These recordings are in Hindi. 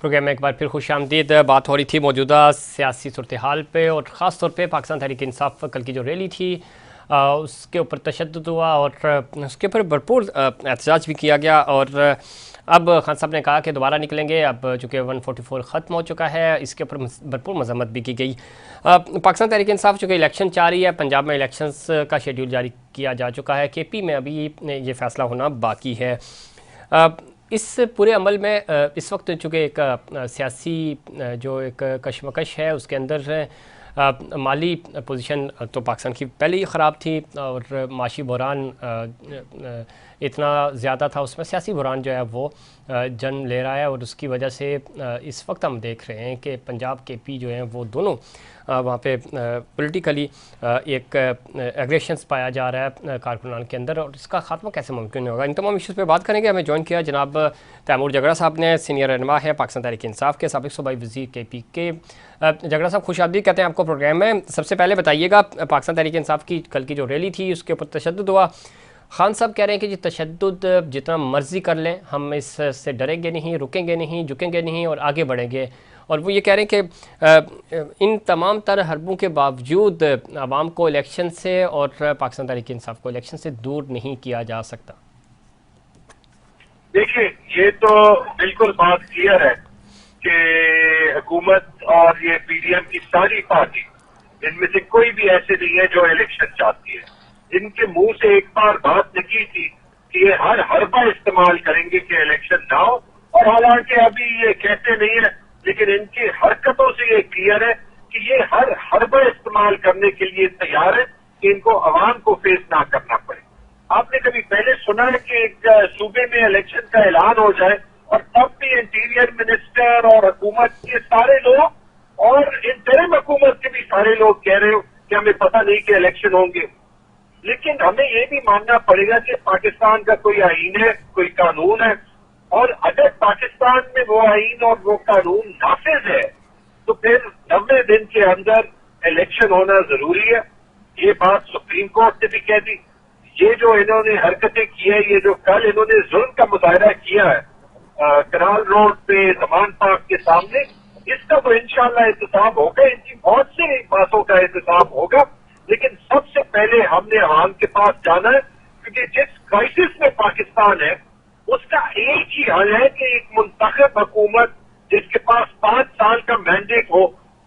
प्रोग्राम में एक बार फिर खुशामदीद। बात हो रही थी मौजूदा सियासी सूरत हाल पे और ख़ास तौर पे पाकिस्तान तहरीक इंसाफ कल की जो रैली थी उसके ऊपर तशद्दुद हुआ और उसके ऊपर भरपूर एहतजाज भी किया गया। और अब खान साहब ने कहा कि दोबारा निकलेंगे। अब चूँकि 144 ख़त्म हो चुका है, इसके ऊपर भरपूर मजम्मत भी की गई। पाकिस्तान तहरीक इंसाफ चूँकि इलेक्शन चाह रही है, पंजाब में इलेक्शंस का शेड्यूल जारी किया जा चुका है, KP में अभी ये फैसला होना बाकी है। इस पूरे अमल में इस वक्त चूँकि एक सियासी जो एक कशमकश है उसके अंदर माली पोजीशन तो पाकिस्तान की पहले ही ख़राब थी और माशी बहरान इतना ज़्यादा था, उसमें सियासी बहरान जो है वो जन्म ले रहा है। और उसकी वजह से इस वक्त हम देख रहे हैं कि पंजाब KP जो हैं वो दोनों वहाँ पे पॉलिटिकली एक एग्रेशंस पाया जा रहा है कारकुनान के अंदर, और इसका खात्मा कैसे मुमकिन होगा, इन तमाम इशूज़ पे बात करेंगे। हमें ज्वाइन किया जनाब तैमूर जगड़ा साहब ने, सीनियर रहनुमा है पाकिस्तान तहरीक इंसाफ के, साबिक़ सूबाई वज़ीर KP के। जगड़ा साहब खुशामदीद कहते हैं आपको प्रोग्राम में। सबसे पहले बताइएगा, पाकिस्तान तहरीक इंसाफ की कल की जो रैली थी उसके ऊपर तशद्दुद हुआ। खान साहब कह रहे हैं कि जी तशद्दुद जितना मर्जी कर लें, हम इससे डरेंगे नहीं, रुकेंगे नहीं, झुकेंगे नहीं और आगे बढ़ेंगे। और वो ये कह रहे हैं कि इन तमाम तर हरबों के बावजूद आवाम को इलेक्शन से और पाकिस्तान तहरीक इंसाफ को इलेक्शन से दूर नहीं किया जा सकता। देखिए, ये तो बिल्कुल बात क्लियर है कि हुकूमत और ये PDM की सारी पार्टी, इनमें से कोई भी ऐसे नहीं है जो इलेक्शन चाहती है। इनके मुंह से एक बार बात निकली थी कि ये हर हरबा इस्तेमाल करेंगे कि इलेक्शन ना हो, और हालांकि अभी ये कहते नहीं है, लेकिन इनकी हरकतों से ये क्लियर है कि ये हर हरबा इस्तेमाल करने के लिए तैयार है कि इनको अवाम को फेस ना करना पड़े। आपने कभी पहले सुना है कि एक सूबे में इलेक्शन का ऐलान हो जाए और तब भी इंटीरियर मिनिस्टर और हुकूमत के सारे लोग और इंटरिम हुकूमत के भी सारे लोग कह रहे हो कि हमें पता नहीं कि इलेक्शन होंगे? लेकिन हमें ये भी मानना पड़ेगा कि पाकिस्तान का कोई आईन है, कोई कानून है, और अगर पाकिस्तान में वो आईन और वो कानून नाफिज है तो फिर 90 दिन के अंदर इलेक्शन होना जरूरी है। ये बात सुप्रीम कोर्ट ने भी कह दी। ये जो इन्होंने हरकतें की है, ये जो कल इन्होंने जुल्म का मुजाहरा किया है कनाल रोड पे जमान पार्क के सामने, इसका तो इंशाल्लाह एहतसाब होगा, इनकी बहुत सी बातों का एहतसाब होगा। लेकिन सबसे पहले हमने अवाम के पास जाना है, क्योंकि जिस क्राइसिस में पाकिस्तान है उसका एक ही हल है कि एक मुंतखब हुकूमत जिसके पास 5 साल का मैंडेट हो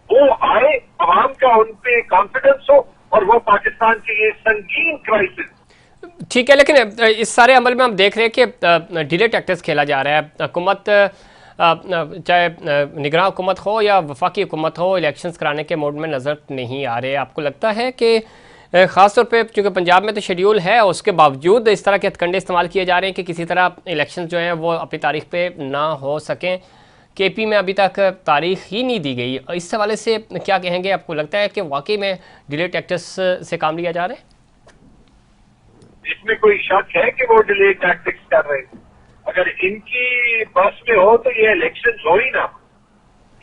वो आए, अवाम का उन पे कॉन्फिडेंस हो और वो पाकिस्तान के ये संगीन क्राइसिस। ठीक है, लेकिन इस सारे अमल में हम देख रहे हैं कि डिले टैक्टिक्स खेला जा रहा है। हुकूमत चाहे निगरान हुकूमत हो या वफाकी हुकूमत हो, इलेक्शंस कराने के मोड में नज़र नहीं आ रहे। आपको लगता है कि ख़ास तौर पे चूँकि पंजाब में तो शेड्यूल है, उसके बावजूद इस तरह के हथकंडे इस्तेमाल किए जा रहे हैं कि किसी तरह इलेक्शन जो हैं वो अपनी तारीख पे ना हो सकें? KP में अभी तक तारीख ही नहीं दी गई। इस हवाले से क्या कहेंगे? आपको लगता है कि वाकई में डिले टैक्टिक्स से काम लिया जा रहा है? इसमें कोई शक है कि वो डिले टैक्टिक्स कर रहे हैं? अगर इनकी बस में हो तो ये इलेक्शन हो ही ना,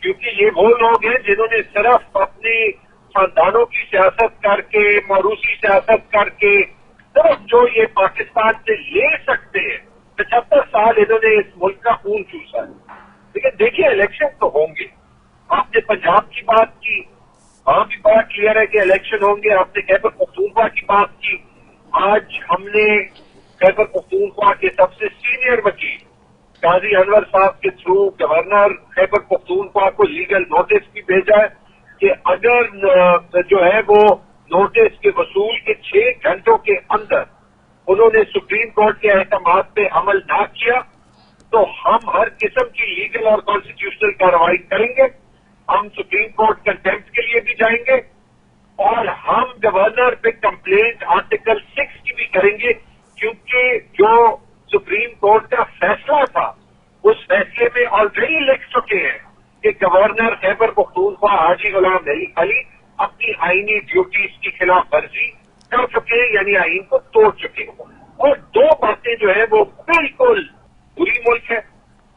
क्योंकि ये वो लोग हैं जिन्होंने सिर्फ अपनी खानदानों की सियासत करके, मौरूसी सियासत करके, सिर्फ जो ये पाकिस्तान से ले सकते हैं, 75 साल इन्होंने इस मुल्क का खून चूसा है। लेकिन देखिए, इलेक्शन तो होंगे। आपने पंजाब की बात की, वहां भी बात क्लियर है कि इलेक्शन होंगे। आपने खैबर पख्तूनख्वा की बात की। आज हमने खैबर पख्तूनख्वा के सबसे सीनियर वकील काजी अनवर साहब के थ्रू गवर्नर खैबर पख्तूनख्वा को लीगल नोटिस भी भेजा है कि अगर जो है वो नोटिस के वसूल के 6 घंटों के अंदर उन्होंने सुप्रीम कोर्ट के अहकाम पे अमल ना किया तो हम हर किस्म की लीगल और कॉन्स्टिट्यूशनल कार्रवाई करेंगे। हम सुप्रीम कोर्ट कंटेम्प्ट के लिए भी जाएंगे और हम गवर्नर पे कंप्लेंट आर्टिकल 6 की भी करेंगे, क्योंकि जो सुप्रीम कोर्ट का फैसला था उस फैसले में ऑलरेडी लिख चुके हैं कि गवर्नर खैबर पख्तूनख्वा हाजी गुलाम अली अपनी आईनी ड्यूटीज की खिलाफ वर्जी कर चुके हैं, यानी आईन को तोड़ चुके हैं। और 2 बातें जो है वो बिल्कुल बुरी मुल्क है।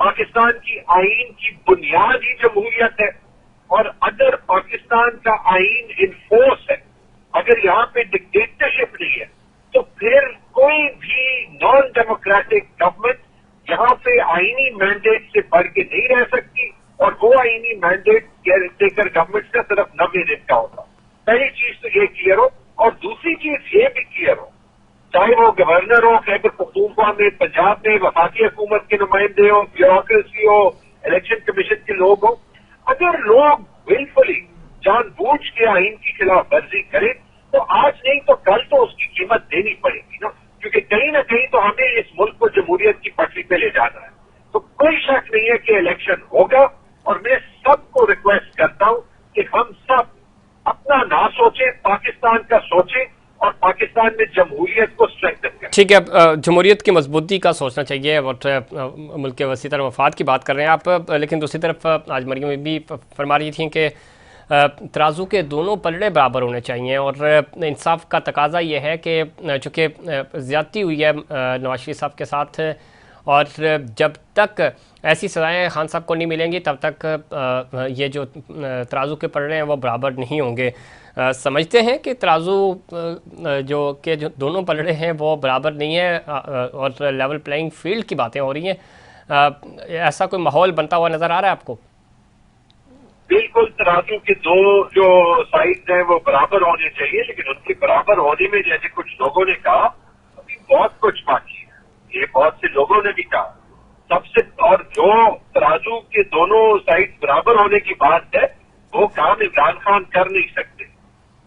पाकिस्तान की आईन की बुनियाद ही जमहूरियत है, और अगर पाकिस्तान का आईन इन्फोर्स है, अगर यहाँ पे डिक्टेटरशिप नहीं है, तो फिर कोई भी नॉन डेमोक्रेटिक गवर्नमेंट यहाँ पे आईनी मैंडेट से बढ़ के नहीं रह सकती। और वो आईनी मैंडेट टेकर गवर्नमेंट का सिर्फ 90 दिन का होता। पहली चीज तो ये क्लियर हो, और दूसरी चीज ये भी क्लियर हो, चाहे वो गवर्नर हो, खैबर पख्तूनख्वा में, पंजाब में वफाकी हुकूमत के नुमाइंदे हो, ब्यूरोक्रेसी हो, इलेक्शन कमीशन के लोग हो, अगर लोग विलफुली जानबूझ के आइन की खिलाफ वर्जी करें तो आज नहीं तो कल तो उसकी कीमत देनी पड़ेगी ना, क्योंकि कहीं ना कहीं तो हमें इस मुल्क को जमहूरियत की पटरी पे ले जाना है। तो कोई शक नहीं है कि इलेक्शन होगा, और मैं सबको रिक्वेस्ट करता हूं कि हम सब अपना ना सोचें, पाकिस्तान का सोचें और पाकिस्तान में जमहूरियत को स्ट्रेंथन करें। ठीक है, जमहूरियत की मजबूती का सोचना चाहिए और मुल्क के वसी तर मफाद की बात कर रहे हैं आप, लेकिन दूसरी तरफ आज मरियम भी फरमा रही थी कि तराजू के दोनों पलड़े बराबर होने चाहिए, और इंसाफ का तकाजा ये है कि चूँकि ज़्यादती हुई है नवाज शरीफ साहब के साथ, और जब तक ऐसी सज़ाएँ खान साहब को नहीं मिलेंगी तब तक ये जो तराजू के पलड़े हैं वो बराबर नहीं होंगे। समझते हैं कि तराजू जो दोनों पलड़े हैं वो बराबर नहीं है, और लेवल प्लेइंग फील्ड की बातें हो रही हैं, ऐसा कोई माहौल बनता हुआ नज़र आ रहा है आपको? बिल्कुल, तराजू के दो जो साइड हैं वो बराबर होने चाहिए, लेकिन उनके बराबर होने में जैसे कुछ लोगों ने कहा अभी बहुत कुछ बाकी है, ये बहुत से लोगों ने भी कहा सबसे, और जो तराजू के दोनों साइड बराबर होने की बात है वो काम इमरान खान कर नहीं सकते।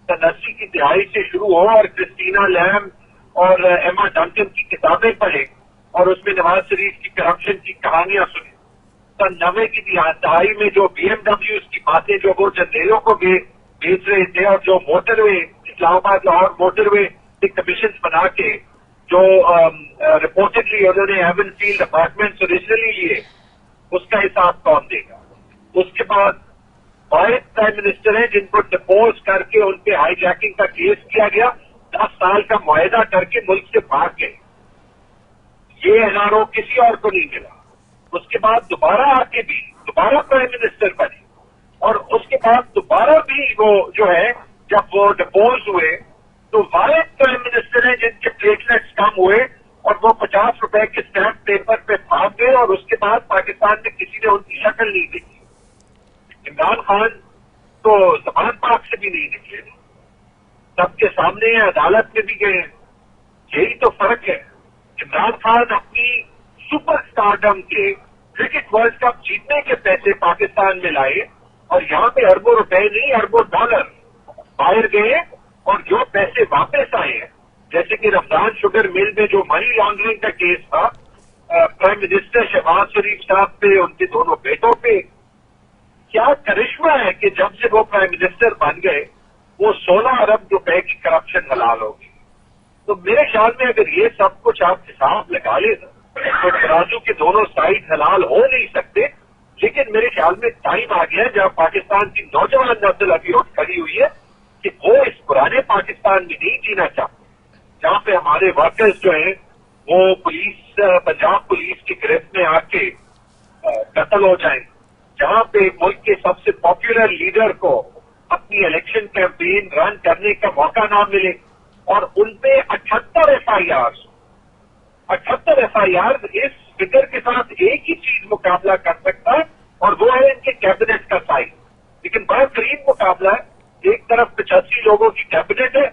80 की दिहाई से शुरू हो और क्रिस्टीना लैम और एमा डंकन की किताबें पढ़े और उसमें नवाज शरीफ की करप्शन की कहानियां सुने। 90 की दिहाई में जो BMW की बातें जो वो जर्नेलों को बेच रहे थे, और जो मोटरवे इस्लामाबाद लाहौर मोटरवे के कमीशन बना के जो रिपोर्टेडली उन्होंने हेवन फील्ड अपार्टमेंट्स ओरिजिनली लिए, उसका हिसाब कौन देगा? उसके बाद वाहिद प्राइम मिनिस्टर हैं जिनको डिपोज करके उन पे हाईजैकिंग का केस किया गया, 10 साल का मुआहदा करके मुल्क से भाग गए, ये एनआरओ किसी और को नहीं मिला। उसके बाद दोबारा आके भी दोबारा प्राइम मिनिस्टर बने, और उसके बाद दोबारा भी वो जो है जब वो डिपोज हुए तो वाहिद प्राइम मिनिस्टर हैं जिनके प्लेटलेट्स कम हुए और वो 50 रुपए के स्टैम्प पेपर पे भाग गए, और उसके बाद पाकिस्तान में किसी ने उनकी शक्ल नहीं देखी। इमरान खान तो जबान पाक से भी नहीं निकले, सबके सामने अदालत में भी गए, यही तो फर्क है। इमरान खान अपनी सुपर स्टारडम के क्रिकेट वर्ल्ड कप जीतने के पैसे पाकिस्तान में लाए, और यहाँ पे अरबों रुपए नहीं अरबों डॉलर बाहर गए, और जो पैसे वापस आए हैं, जैसे कि रमजान शुगर मिल में जो मनी लॉन्ड्रिंग का केस था, प्राइम मिनिस्टर शहबाज शरीफ साहब पे, उनके दोनों बेटों पे, क्या करिश्मा है कि जब से वो प्राइम मिनिस्टर बन गए वो 16 अरब रुपए की करप्शन हलाल होगी। तो मेरे ख्याल में अगर ये सब कुछ आप हिसाब लगा ले तो तराजू के दोनों साइड हलाल हो नहीं सकते, लेकिन मेरे ख्याल में टाइम आ गया जब पाकिस्तान की नौजवान नस्ल अभी उठ खड़ी हुई है कि वो इस पुराने पाकिस्तान में नहीं जीना चाहते, जहाँ पे हमारे वर्कर्स जो हैं वो पंजाब पुलिस की गिरफ्त में आके कत्ल हो जाए, जहाँ पे मुल्क के सबसे पॉपुलर लीडर को अपनी इलेक्शन कैंपेन रन करने का मौका ना मिले, और उनपे 78 एफआईआर इस फिगर के साथ एक ही चीज मुकाबला कर सकता है, और वो है इनके कैबिनेट का साइज। लेकिन बड़ा करीब मुकाबला है, एक तरफ 85 लोगों की कैबिनेट है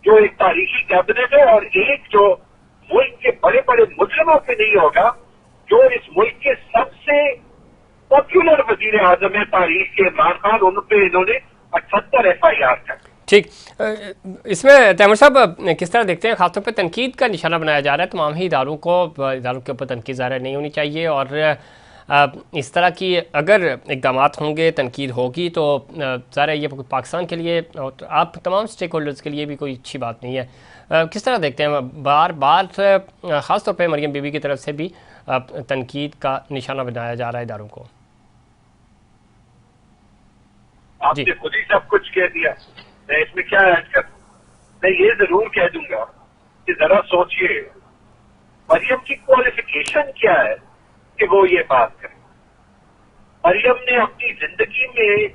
जो एक तारीखी कैबिनेट है, और एक जो मुल्क के बड़े बड़े मुजरिमों पे नहीं होगा, जो इस मुल्क के सबसे पॉपुलर वजीर आजम है तारीख के इमरान खान, उन पे इन्होंने 78 एफआईआर कर। ठीक, इसमें तैमूर साहब किस तरह देखते हैं, खासतौर पे तनकीद का निशाना बनाया जा रहा है, तमाम ही इदारों के ऊपर तनकीद ज़ाहिर नहीं होनी चाहिए, और इस तरह की अगर इक़दाम होंगे, तनकीद होगी तो ज़ाहिर है ये पाकिस्तान के लिए और आप तमाम स्टेक होल्डर्स के लिए भी कोई अच्छी बात नहीं है। किस तरह देखते हैं, बार बार ख़ास तौर पे मरियम बीबी की तरफ से भी तनकीद का निशाना बनाया जा रहा है इदारों को? आपने खुद ही सब कुछ कह दिया, मैं इसमें क्या ऐड कर, मैं ये जरूर कह दूंगा कि जरा सोचिए मरियम की क्वालिफिकेशन क्या है कि वो ये बात करे। मरियम ने अपनी जिंदगी में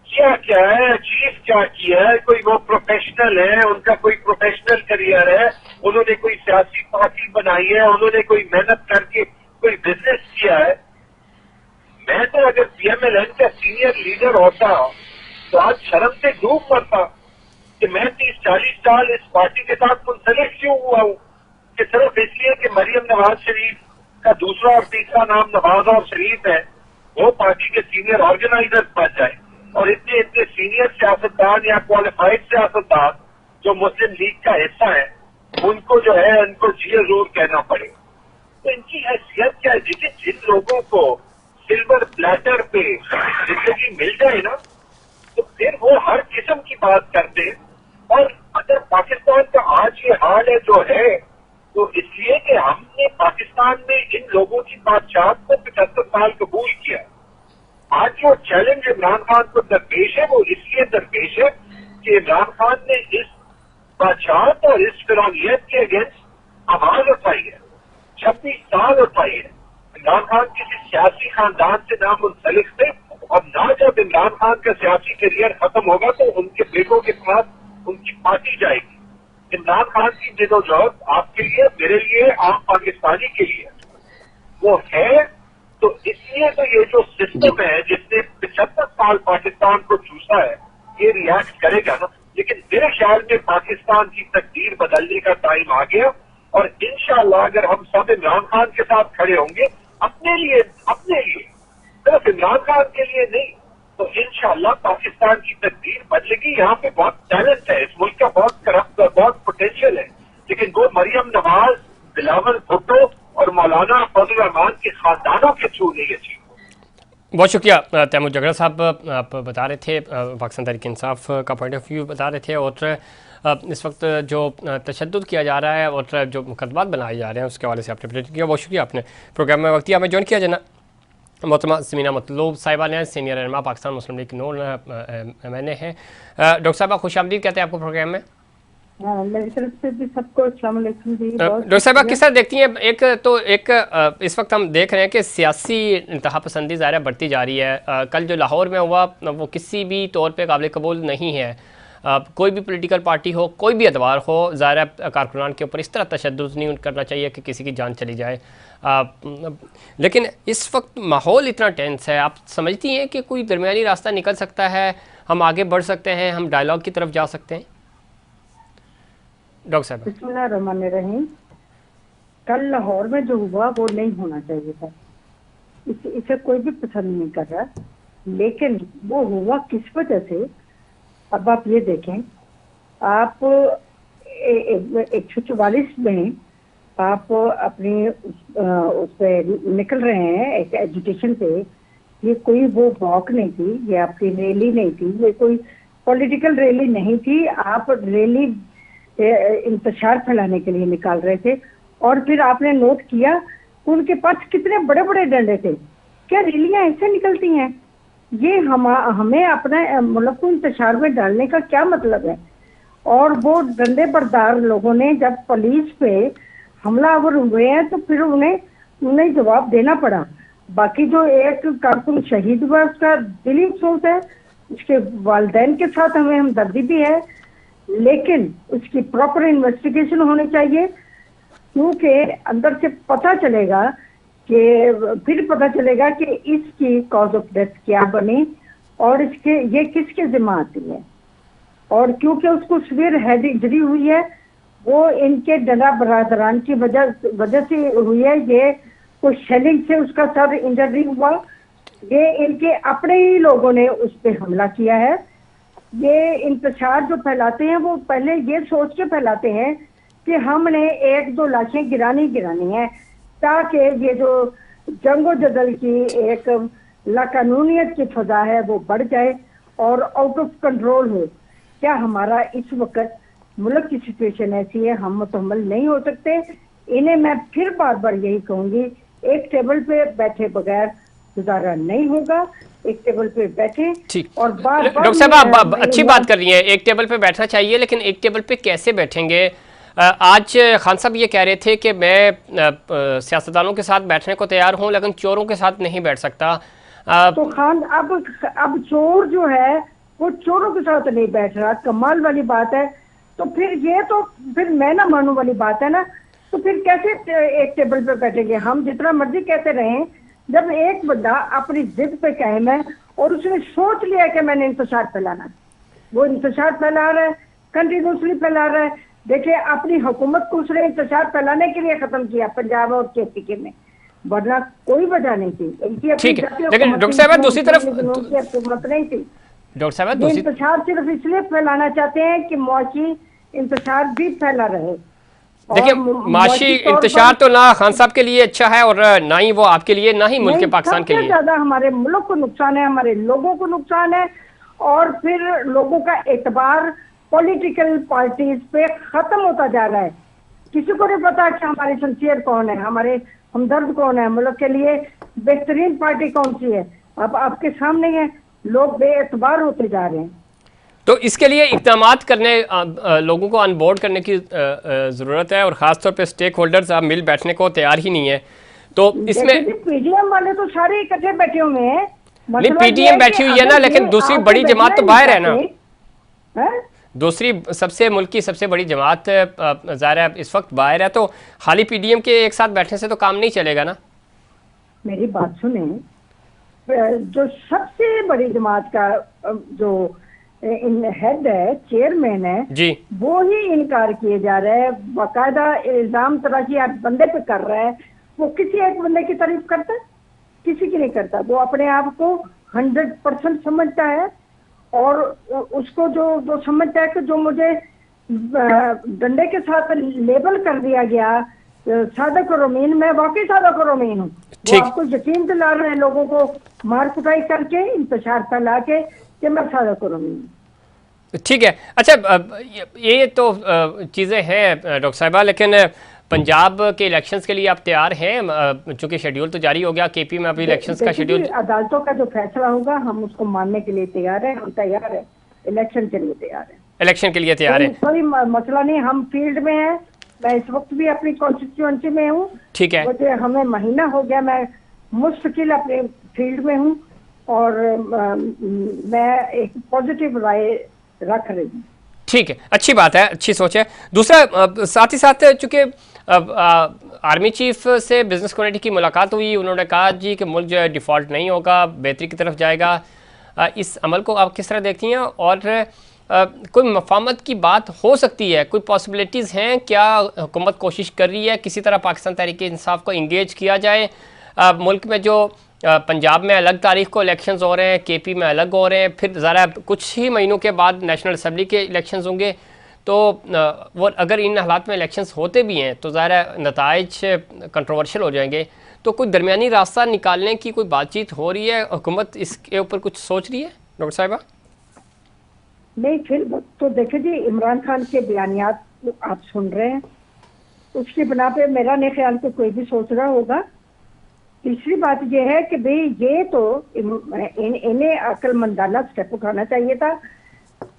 क्या क्या है, अचीव क्या किया है, कोई वो प्रोफेशनल है, उनका कोई प्रोफेशनल करियर है, उन्होंने कोई सियासी पार्टी बनाई है, उन्होंने कोई मेहनत करके कोई बिजनेस किया है। मैं तो अगर पीएमएलएन का सीनियर लीडर होता तो आज शर्म से डूब मरता कि मैं 30-40 साल इस पार्टी के साथ मुंसलिक क्यों हुआ हूं, कि सिर्फ इसलिए कि मरियम नवाज शरीफ का दूसरा और तीसरा नाम नवाज और शरीफ है, वो पार्टी के सीनियर ऑर्गेनाइजर बन जाए। और इतने इतने सीनियर सियासतदान या क्वालिफाइड सियासतदान जो मुस्लिम लीग का हिस्सा है, उनको जो है उनको जी जरूर कहना पड़े। तो इनकी हैसियत क्या है? जिन लोगों को सिल्वर प्लेटर पे जिंदगी मिल जाए ना, तो फिर वो हर किस्म की बात करते हैं। और अगर पाकिस्तान का आज ये हाल है जो है, तो इसलिए कि हमने पाकिस्तान में इन लोगों की बादशाहत को 75 साल कबूल किया। आज जो चैलेंज इमरान खान को दरपेश है, वो इसलिए दरपेश है कि इमरान खान ने इस बादशाहत और इस फिरौनियत के अगेंस्ट आवाज उठाई है, 26 साल उठाई है। इमरान खान किसी सियासी खानदान से ना मुंसलिक थे, और ना जब इमरान खान का सियासी करियर खत्म होगा तो उनके बेटों के साथ उनकी पार्टी जाएगी। इमरान खान की जदोजहद आपके लिए, मेरे लिए, आम पाकिस्तानी के लिए वो है। तो इसलिए तो ये जो सिस्टम है जिसने 75 साल पाकिस्तान को चूसा है, ये रिएक्ट करेगा ना। लेकिन मेरे ख्याल में पाकिस्तान की तकदीर बदलने का टाइम आ गया, और इंशाअल्लाह अगर हम सब इमरान खान के साथ खड़े होंगे, अपने लिए सिर्फ इमरान खान के लिए नहीं, तो इंशाअल्लाह पाकिस्तान की तकदीर बदलेगी। यहाँ पे बहुत टैलेंट है, इस मुल्क का बहुत पोटेंशियल है, लेकिन वो मरियम नवाज, बिलावल भुट्टो और मौलाना फजल रहमान के खानदानों के थ्रू नहीं अचीव। बहुत शुक्रिया तैमूर जगड़ा साहब, आप बता रहे थे पाकिस्तान तहरीक इंसाफ का पॉइंट ऑफ व्यू बता रहे थे, और इस वक्त जो तशद्दुद किया जा रहा है और जो मुकदमात बनाए जा रहे हैं उसके हवाले से आपने अपडेट किया। बहुत शुक्रिया, आपने प्रोग्राम में वक्त हमें ज्वाइन किया। जना मोहतरमा ज़मीना मतलूब साहिबा ने, सीनियर रहनुमा पाकिस्तान मुस्लिम लीग नून MNA हैं। डॉक्टर साहबा खुश आमदीद कहते हैं आपको प्रोग्राम में। मेरी तरफ से भी सबको अस्सलाम वालेकुम जी। डॉक्टर साहबा किस तरह देखती हैं, एक इस वक्त हम देख रहे हैं कि सियासी इंतहा पसंदी ज़ाहिर बढ़ती जा रही है। कल जो लाहौर में हुआ वो किसी भी तौर पे काबिल कबूल नहीं है। कोई भी पॉलिटिकल पार्टी हो, कोई भी अदवार हो, ज़ाहिर कारकुनान के ऊपर इस तरह तशद्दुद नहीं करना चाहिए कि किसी की जान चली जाए। लेकिन इस वक्त माहौल इतना टेंस है, आप समझती हैं कि कोई दरमियानी रास्ता निकल सकता है, हम आगे बढ़ सकते हैं, हम डायलॉग की तरफ जा सकते हैं? डॉक्टर साहब बिस्मिल्लाहिर्रहमानिर्रहीम। कल लाहौर में जो हुआ वो नहीं होना चाहिए था, इसे कोई भी पसंद नहीं कर रहा, लेकिन वो हुआ किस वजह से। अब आप ये देखें, आप 144 में आप अपनी उस पे निकल रहे हैं एक एजुटेशन पे। ये कोई वो वॉक नहीं थी, ये आपकी रैली नहीं थी, ये कोई पॉलिटिकल रैली नहीं थी। आप रैली इंतशार फैलाने के लिए निकाल रहे थे, और फिर आपने नोट किया उनके पास कितने बड़े बड़े डंडे थे। क्या रैलियां ऐसे निकलती हैं? ये हमें अपना मुल्क को इंतशार में डालने का क्या मतलब है? और वो डंडे बरदार लोगों ने जब पुलिस पे हमलावर हुए हैं तो फिर उन्हें जवाब देना पड़ा। बाकी जो एक कारकुन शहीद हुआ उसका दिली अफसोस है, उसके वालिदैन के साथ हमें हमदर्दी भी है, लेकिन उसकी प्रॉपर इन्वेस्टिगेशन होनी चाहिए, क्योंकि अंदर से पता चलेगा कि इसकी कॉज ऑफ डेथ क्या बनी और ये किसके जिम्मा आती है। और क्योंकि उसको सीवियर हेड इंजरी हुई है, वो इनके डरा बरादरान की वजह से हुई है। ये कोई शेलिंग से उसका सर इंजरी हुआ, ये इनके अपने ही लोगों ने उस पर हमला किया है। ये इंतशार जो फैलाते हैं वो पहले ये सोच के फैलाते हैं कि हमने 1-2 लाशें गिरानी है, ताकि ये जो जंगो जदल की एक लाकानूनियत की फजा है वो बढ़ जाए और आउट ऑफ कंट्रोल हो। क्या हमारा इस वक्त मुल्क की सिचुएशन ऐसी है, हम मुतहम्मल नहीं हो सकते। इन्हें मैं फिर बार बार यही कहूंगी, एक टेबल पे बैठे बगैर गुजारा नहीं होगा। एक टेबल पे बैठे और बार डॉक्टर साहब आप अच्छी बात कर रही हैं, एक टेबल पे बैठना चाहिए, लेकिन एक टेबल पे कैसे बैठेंगे? आज खान साहब ये कह रहे थे कि मैं सियासतदानों के साथ बैठने को तैयार हूं, लेकिन चोरों के साथ नहीं बैठ सकता। तो खान अब चोर जो है वो चोरों के साथ नहीं बैठ रहा, कमाल वाली बात है। तो फिर मैं ना मानू वाली बात है ना। तो फिर कैसे एक टेबल पे बैठेंगे? हम जितना मर्जी कहते रहें जब एक बंदा अपनी जिद पे कायम है और उसने सोच लिया कि मैंने इंतशार फैलाना, वो इंतशार फैला रहा है, कंटिन्यूसली फैला रहा है। देखिए, अपनी हुकूमत को उसने इंतशार फैलाने के लिए खत्म किया पंजाब और केपी में, वरना कोई वजह नहीं थी इनकी अपनी ठीक है, जातीय लेकिन हुकूमत डॉक्टर साहब दूसरी तरफ की हुकूमत नहीं थी। डॉक्टर साहब ये दूसरी इंतशार सिर्फ इसलिए फैलाना चाहते हैं कि मुआशी इंतशार भी फैला रहे। देखिए, माशी इंतशार तो ना खान साहब के लिए अच्छा है और ना ही वो आपके लिए, ना ही मुल्क पाकिस्तान के लिए। ज्यादा हमारे मुल्क को नुकसान है, हमारे लोगों को नुकसान है, और फिर लोगों का एतबार पॉलिटिकल पार्टीज पे खत्म होता जा रहा है। किसी को नहीं पता कि हमारे शमशेर कौन है, हमारे हमदर्द कौन है, मुल्क के लिए बेहतरीन पार्टी कौन सी है। अब आपके सामने है, लोग बेएतबार होते जा रहे हैं। तो इसके लिए इक़दामात करने, लोगों को अनबोर्ड करने की ज़रूरत है, और ख़ासतौर पे स्टेक होल्डर्स आप मिल बैठने को तैयार ही नहीं है। तो इसमें पीडीएम वाले तो सारे इकट्ठे बैठे हुए हैं। नहीं, पीडीएम बैठी हुई है ना, लेकिन दूसरी बड़ी जमात तो बाहर है ना। दूसरी सबसे मुल्क की सबसे बड़ी जमात ज़ाहिर है इस वक्त बाहर है, तो खाली पीडीएम के एक साथ बैठने से तो काम नहीं चलेगा ना। मेरी बात सुने, जो सबसे बड़ी जमात का जो हेड है, चेयरमैन है जी, वो ही इनकार किए जा रहा है। बाकायदा इल्जाम तराशी आप बंदे पे कर रहा है। वो किसी एक बंदे की तारीफ करता है? किसी की नहीं करता। वो अपने आप को 100% समझता है, और उसको जो समझता है कि जो मुझे डंडे के साथ लेबल कर दिया गया सादक और अमीन, मैं वाकई सादक और अमीन हूँ। वो आपको यकीन दिला रहे हैं लोगों को मार कुटाई करके, इंतशार फैला के कि मैं सादक और अमीन हूँ। ठीक है। अच्छा, ये तो चीज़ें हैं डॉक्टर साहिबा, लेकिन पंजाब के इलेक्शंस के लिए आप तैयार हैं? चूंकि शेड्यूल तो जारी हो गया, केपी में अभी इलेक्शंस का शेड्यूल, अदालतों का जो फैसला होगा हम उसको मानने के लिए तैयार है। हम तैयार है, इलेक्शन के लिए तैयार है। इलेक्शन के लिए तैयार है, कोई मसला नहीं। हम फील्ड में हैं, मैं इस वक्त भी अपनी कॉन्स्टिट्यूएंसी में हूँ। ठीक है, मुझे हमें महीना हो गया, मैं मुस्तकिल अपने फील्ड में हूँ, और मैं एक पॉजिटिव राय रख रही हूँ। ठीक है, अच्छी बात है, अच्छी सोच है। दूसरा, साथ ही साथ चूंकि आर्मी चीफ से बिजनेस कम्युनिटी की मुलाकात हुई, उन्होंने कहा जी कि मुल्क जो है डिफ़ॉल्ट नहीं होगा, बेहतरी की तरफ जाएगा। इस अमल को आप किस तरह देखती हैं, और कोई मफाहमत की बात हो सकती है, कोई पॉसिबिलिटीज़ हैं क्या? हुकूमत कोशिश कर रही है किसी तरह पाकिस्तान तहरीक-ए-इंसाफ को इंगेज किया जाए? मुल्क में जो पंजाब में अलग तारीख को इलेक्शंस हो रहे हैं, केपी में अलग हो रहे हैं, फिर ज़रा कुछ ही महीनों के बाद नेशनल असम्बली के इलेक्शंस होंगे, तो वो अगर इन हालात में इलेक्शंस होते भी हैं तो ज़ाहिर नताइज कंट्रोवर्शियल हो जाएंगे। तो कोई दरमियानी रास्ता निकालने की कोई बातचीत हो रही है? हुकूमत इसके ऊपर कुछ सोच रही है डॉक्टर साहिबा? नहीं, फिर तो देखिए जी, इमरान खान के बयानियात आप सुन रहे हैं, उसकी बिना पे मेरा नहीं ख्याल कि कोई भी सोच रहा होगा। तीसरी बात यह है कि भाई ये तो इन्हें अक्लमंदाना स्टेप उठाना चाहिए था।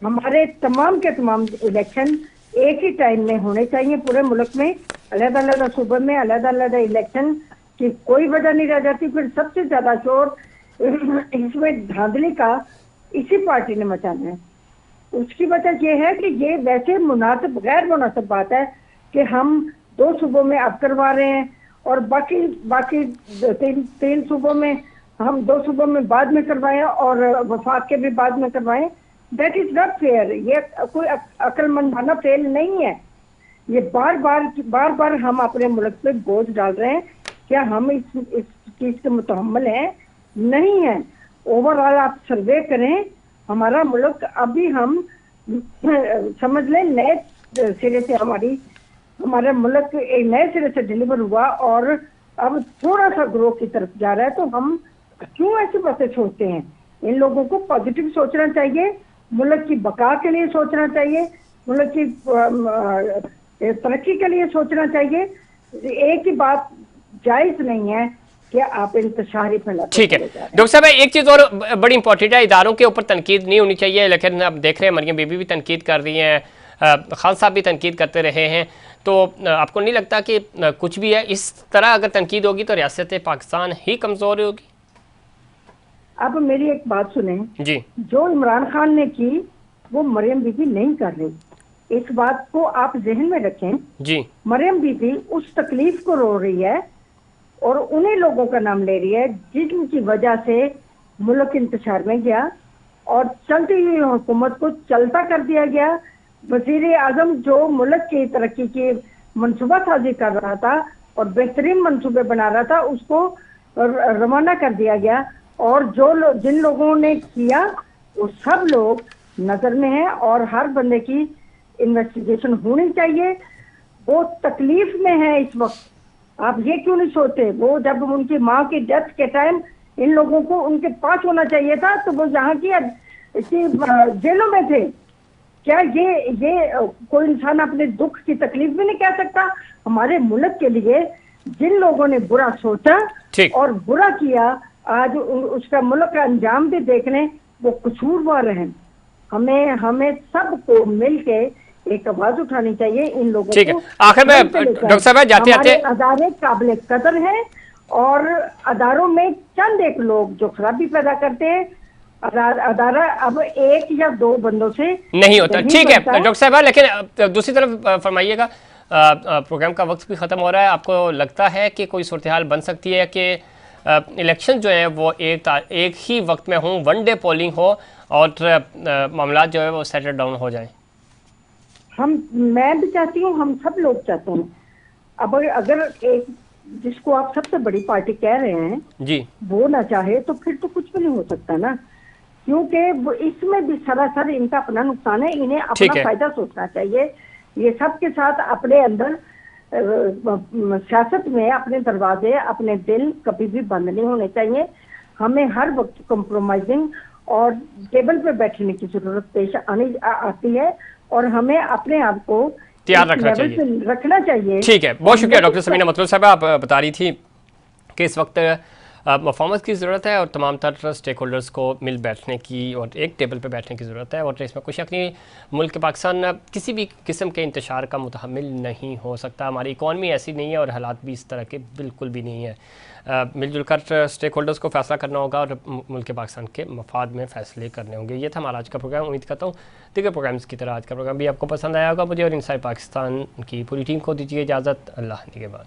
हमारे तमाम के तमाम इलेक्शन एक ही टाइम में होने चाहिए पूरे मुल्क में, अलग-अलग सूबे में अलग-अलग इलेक्शन की कोई वजह नहीं रह जाती। फिर सबसे ज्यादा शोर इसमें धांधली का इसी पार्टी ने मचाना है। उसकी वजह यह है कि ये वैसे मुनासिब गैर मुनासिब बात है कि हम 2 सूबों में अब करवा रहे हैं, और बाकी तीन सूबों में हम 2 सूबों में बाद में करवाएं, और वफाक के भी बाद में करवाएं। That is not fair. ये कोई अक्लमंदाना फेल नहीं है। ये बार बार हम अपने मुल्क पे बोझ डाल रहे हैं। क्या हम इस चीज के मुतहम्मिल हैं? नहीं है। ओवरऑल आप सर्वे करें, हमारा मुल्क अभी हम समझ लें नए सिरे से हमारा मुल्क एक नए सिरे से डिलीवर हुआ, और अब थोड़ा सा ग्रो की तरफ जा रहा है। तो हम क्यों ऐसी बातें सोचते हैं? इन लोगों को पॉजिटिव सोचना चाहिए, मुल्क की बका के लिए सोचना चाहिए, मुल्क की तरक्की के लिए सोचना चाहिए। एक ही बात जायज नहीं है कि आप इंतशारी फैलाते। ठीक है डॉक्टर साहब, एक चीज़ और बड़ी इंपॉर्टेंट है, इदारों के ऊपर तनकीद नहीं होनी चाहिए, लेकिन अब देख रहे हैं मरियम बीबी भी तनकीद कर रही हैं, खान साहब भी तनकीद करते रहे हैं। तो आपको नहीं लगता कि कुछ भी है, इस तरह अगर तनकीद होगी तो रियासत पाकिस्तान ही कमज़ोर होगी? अब मेरी एक बात सुने जी, जो इमरान खान ने की वो मरियम बीबी नहीं कर रही। इस बात को आप जहन में रखें। जी, मरियम बीबी उस तकलीफ को रो रही है और उन्हीं लोगों का नाम ले रही है जिनकी वजह से मुल्क इंतशार में गया और चलती हुई हुकूमत को चलता कर दिया गया। वजीर आजम जो मुल्क की तरक्की की मनसूबा साजी कर रहा था और बेहतरीन मनसूबे बना रहा था, उसको रवाना कर दिया गया। और जिन लोगों ने किया वो सब लोग नजर में हैं और हर बंदे की इन्वेस्टिगेशन होनी चाहिए। वो तकलीफ में है इस वक्त। आप ये क्यों नहीं सोचते, वो जब उनकी माँ की डेथ के टाइम इन लोगों को उनके पास होना चाहिए था, तो वो यहाँ की जेलों में थे। क्या ये कोई इंसान अपने दुख की तकलीफ भी नहीं कह सकता? हमारे मुल्क के लिए जिन लोगों ने बुरा सोचा और बुरा किया, आज उसका मुल्क का अंजाम भी देखने वो कसूरवार हैं। हमें सबको मिलके एक आवाज उठानी चाहिए इन लोगों ठीक है। को। आखिर में डॉक्टर साहब जाते जाते अदारे काबिल कदर हैं और अदारों में चंद एक लोग जो खराबी पैदा करते हैं, अदारा अब एक या दो बंदों से नहीं होता। ठीक है डॉक्टर साहब, लेकिन दूसरी तरफ फरमाइएगा, प्रोग्राम का वक्त भी ख़त्म हो रहा है। आपको लगता है कि कोई सूरत हाल बन सकती है कि इलेक्शन जो है वो एक ही वक्त में हों, वन डे पोलिंग हो और मामला जो है वो सेटल डाउन हो जाए? मैं भी चाहती हूँ, हम सब लोग चाहते हैं। अब अगर एक जिसको आप सबसे बड़ी पार्टी कह रहे हैं जी वो ना चाहे तो फिर तो कुछ भी नहीं हो सकता ना, क्योंकि इसमें भी सरासर इनका अपना नुकसान है। इन्हें अपना फायदा सोचना चाहिए। ये सब के साथ अपने अंदर सियासत में अपने दरवाजे, अपने दिल कभी भी बंद नहीं होने चाहिए। हमें हर वक्त कॉम्प्रोमाइजिंग और टेबल पे बैठने की जरूरत पेश आती है और हमें अपने आप को तैयार रखना चाहिए। ठीक है, बहुत शुक्रिया डॉक्टर समीना मतलूब साहब। आप बता रही थी कि इस वक्त मफाहमत की ज़रूरत है और तमाम तर स्टेक होल्डर्स को मिल बैठने की और एक टेबल पर बैठने की ज़रूरत है। और इसमें कोई शक नहीं, मुल्क पाकिस्तान किसी भी किस्म के इंतशार का मुतहम्मिल नहीं हो सकता। हमारी इकॉनमी ऐसी नहीं है और हालात भी इस तरह के बिल्कुल भी नहीं है। मिलजुल कर स्टेक होल्डर्स को फैसला करना होगा और मुल्क पाकिस्तान के मफाद में फ़ैसले करने होंगे। ये था हमारा आज का प्रोग्राम। उम्मीद करता हूँ दीगर प्रोग्राम्स की तरह आज का प्रोग्राम भी आपको पसंद आया होगा। मुझे और इनसाइड पाकिस्तान की पूरी टीम को दीजिए इजाज़त। अल्लाह निगहबान।